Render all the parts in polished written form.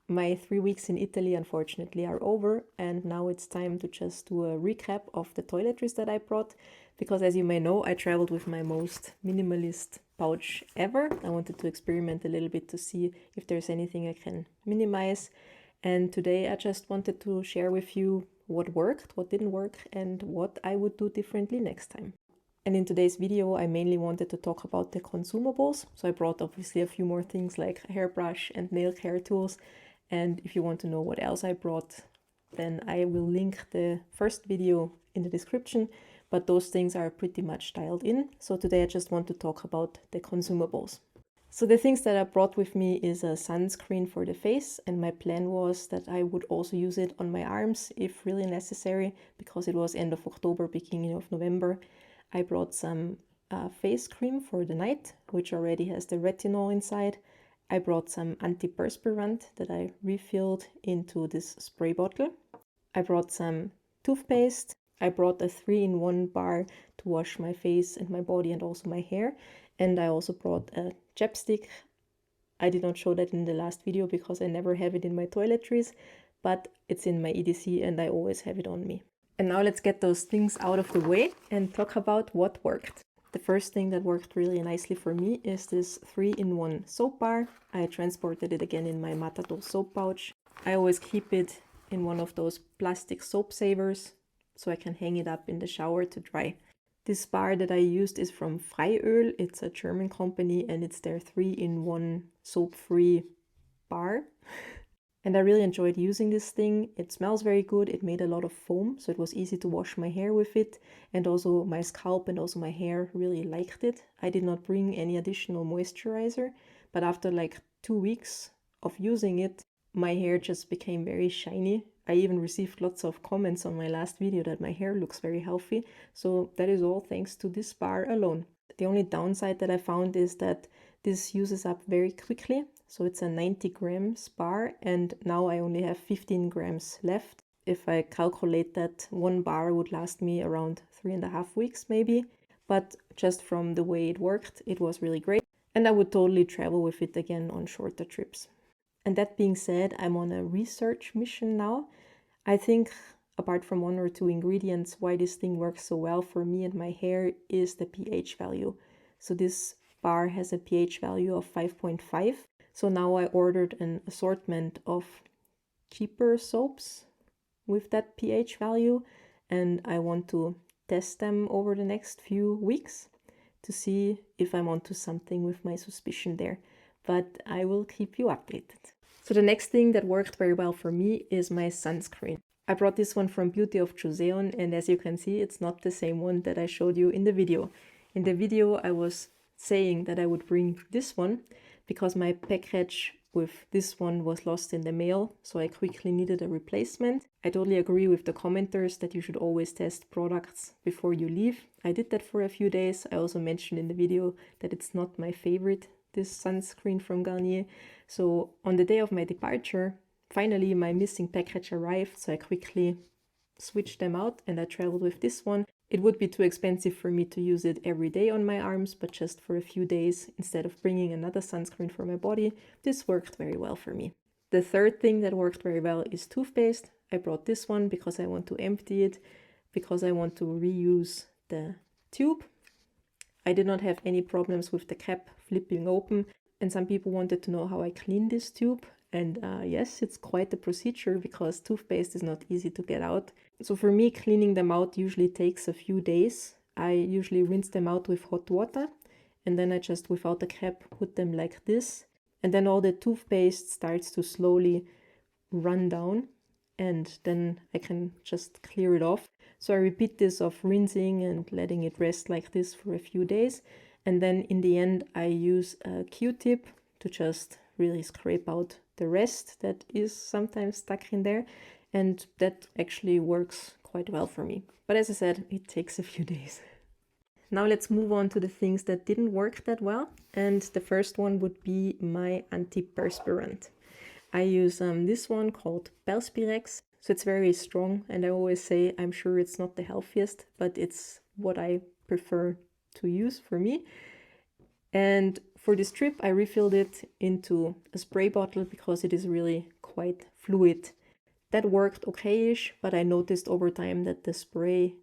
My 3 weeks in Italy unfortunately are over, and now it's time to just do a recap of the toiletries that I brought, because as you may know, I traveled with my most minimalist pouch ever. I wanted to experiment a little bit to see if there's anything I can minimize, and today I just wanted to share with you what worked, what didn't work, and what I would do differently next time. And in today's video, I mainly wanted to talk about the consumables. So I brought obviously a few more things like a hairbrush and nail care tools. And if you want to know what else I brought, then I will link the first video in the description. But those things are pretty much dialed in. So today I just want to talk about the consumables. So the things that I brought with me is a sunscreen for the face, and my plan was that I would also use it on my arms if really necessary, because it was end of October, beginning of November. I brought some face cream for the night, which already has the retinol inside. I brought some antiperspirant that I refilled into this spray bottle. I brought some toothpaste. I brought a 3-in-1 bar to wash my face and my body and also my hair. And I also brought a chapstick. I did not show that in the last video because I never have it in my toiletries, but it's in my EDC and I always have it on me. And now let's get those things out of the way and talk about what worked. The first thing that worked really nicely for me is this 3-in-1 soap bar. I transported it again in my Matador soap pouch. I always keep it in one of those plastic soap savers so I can hang it up in the shower to dry. This bar that I used is from Freiöl. It's a German company and it's their 3-in-1 soap-free bar. And I really enjoyed using this thing. It smells very good. It made a lot of foam, so it was easy to wash my hair with it. And also my scalp and also my hair really liked it. I did not bring any additional moisturizer, but after like 2 weeks of using it, my hair just became very shiny. I even received lots of comments on my last video that my hair looks very healthy. So that is all thanks to this bar alone. The only downside that I found is that this uses up very quickly. So it's a 90 grams bar and now I only have 15 grams left. If I calculate that, one bar would last me around 3.5 weeks maybe. But just from the way it worked, it was really great. And I would totally travel with it again on shorter trips. And that being said, I'm on a research mission now. I think apart from 1 or 2 ingredients, why this thing works so well for me and my hair is the pH value. So this bar has a pH value of 5.5. So now I ordered an assortment of cheaper soaps with that pH value, and I want to test them over the next few weeks to see if I'm onto something with my suspicion there. But I will keep you updated. So the next thing that worked very well for me is my sunscreen. I brought this one from Beauty of Joseon, and as you can see, it's not the same one that I showed you in the video. In the video, I was saying that I would bring this one because my package with this one was lost in the mail, so I quickly needed a replacement. I totally agree with the commenters that you should always test products before you leave. I did that for a few days. I also mentioned in the video that it's not my favorite, this sunscreen from Garnier. So on the day of my departure, finally my missing package arrived, so I quickly switched them out and I traveled with this one. It would be too expensive for me to use it every day on my arms, but just for a few days, instead of bringing another sunscreen for my body, this worked very well for me. The third thing that worked very well is toothpaste. I brought this one because I want to empty it, because I want to reuse the tube. I did not have any problems with the cap flipping open, and some people wanted to know how I clean this tube. And yes, it's quite a procedure because toothpaste is not easy to get out. So for me, cleaning them out usually takes a few days. I usually rinse them out with hot water and then I just, without the cap, put them like this. And then all the toothpaste starts to slowly run down and then I can just clear it off. So I repeat this of rinsing and letting it rest like this for a few days. And then in the end, I use a Q-tip to just really scrape out the rest that is sometimes stuck in there, and that actually works quite well for me. But as I said, it takes a few days. Now let's move on to the things that didn't work that well, and the first one would be my antiperspirant. I use this one called Perspirex. So it's very strong, and I always say I'm sure it's not the healthiest, but it's what I prefer to use for me. And for this trip, I refilled it into a spray bottle because it is really quite fluid. That worked okay-ish, but I noticed over time that the spray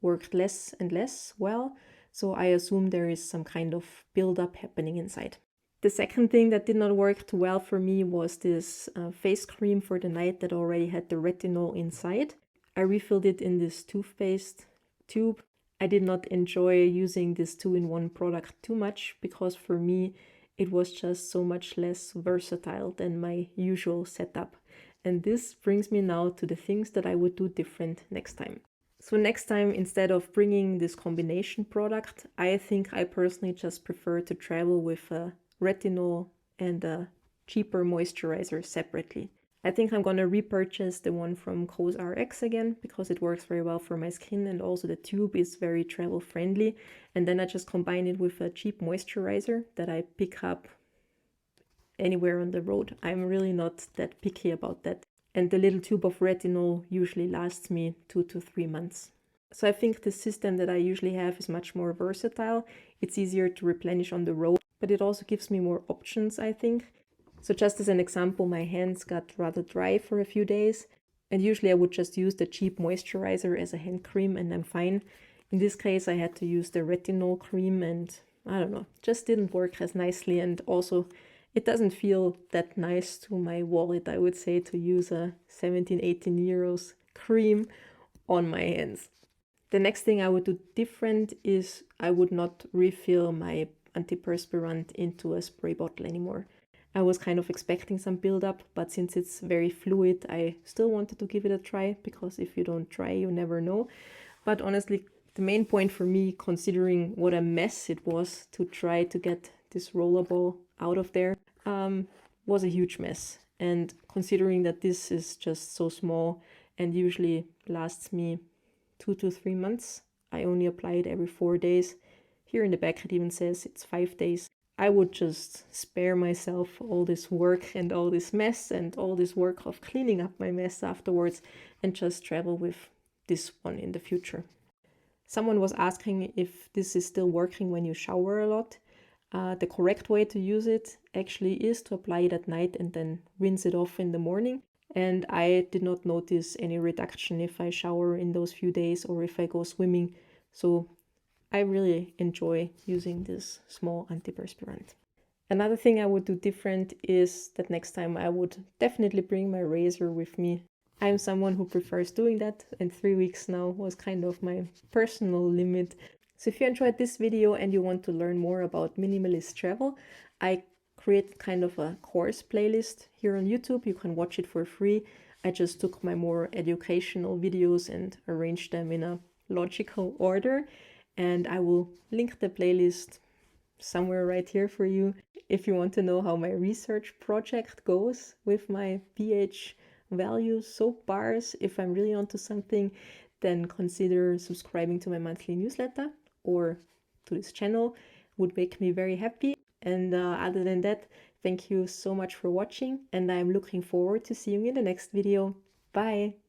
worked less and less well, so I assume there is some kind of buildup happening inside. The second thing that did not work too well for me was this face cream for the night that already had the retinol inside. I refilled it in this toothpaste tube. I did not enjoy using this 2-in-1 product too much because for me it was just so much less versatile than my usual setup. And this brings me now to the things that I would do different next time. So next time, instead of bringing this combination product, I think I personally just prefer to travel with a retinol and a cheaper moisturizer separately. I think I'm gonna repurchase the one from CosRX again because it works very well for my skin, and also the tube is very travel friendly. And then I just combine it with a cheap moisturizer that I pick up anywhere on the road. I'm really not that picky about that. And the little tube of retinol usually lasts me 2 to 3 months. So I think the system that I usually have is much more versatile. It's easier to replenish on the road, but it also gives me more options, I think. So just as an example, my hands got rather dry for a few days, and usually I would just use the cheap moisturizer as a hand cream and I'm fine. In this case, I had to use the retinol cream and I don't know, just didn't work as nicely, and also it doesn't feel that nice to my wallet, I would say, to use a 17-18 euros cream on my hands. The next thing I would do different is I would not refill my antiperspirant into a spray bottle anymore. I was kind of expecting some buildup, but since it's very fluid, I still wanted to give it a try, because if you don't try, you never know. But honestly, the main point for me, considering what a mess it was to try to get this rollerball out of there, was a huge mess. And considering that this is just so small and usually lasts me 2 to 3 months, I only apply it every 4 days. Here in the back it even says it's 5 days. I would just spare myself all this work and all this mess and all this work of cleaning up my mess afterwards and just travel with this one in the future. Someone was asking if this is still working when you shower a lot. The correct way to use it actually is to apply it at night and then rinse it off in the morning. And I did not notice any reduction if I shower in those few days or if I go swimming. So I really enjoy using this small antiperspirant. Another thing I would do different is that next time I would definitely bring my razor with me. I'm someone who prefers doing that, and 3 weeks now was kind of my personal limit. So if you enjoyed this video and you want to learn more about minimalist travel, I created kind of a course playlist here on YouTube. You can watch it for free. I just took my more educational videos and arranged them in a logical order. And I will link the playlist somewhere right here for you. If you want to know how my research project goes with my pH values, soap bars, if I'm really onto something, then consider subscribing to my monthly newsletter or to this channel. Would make me very happy. And other than that, thank you so much for watching, and I'm looking forward to seeing you in the next video. Bye!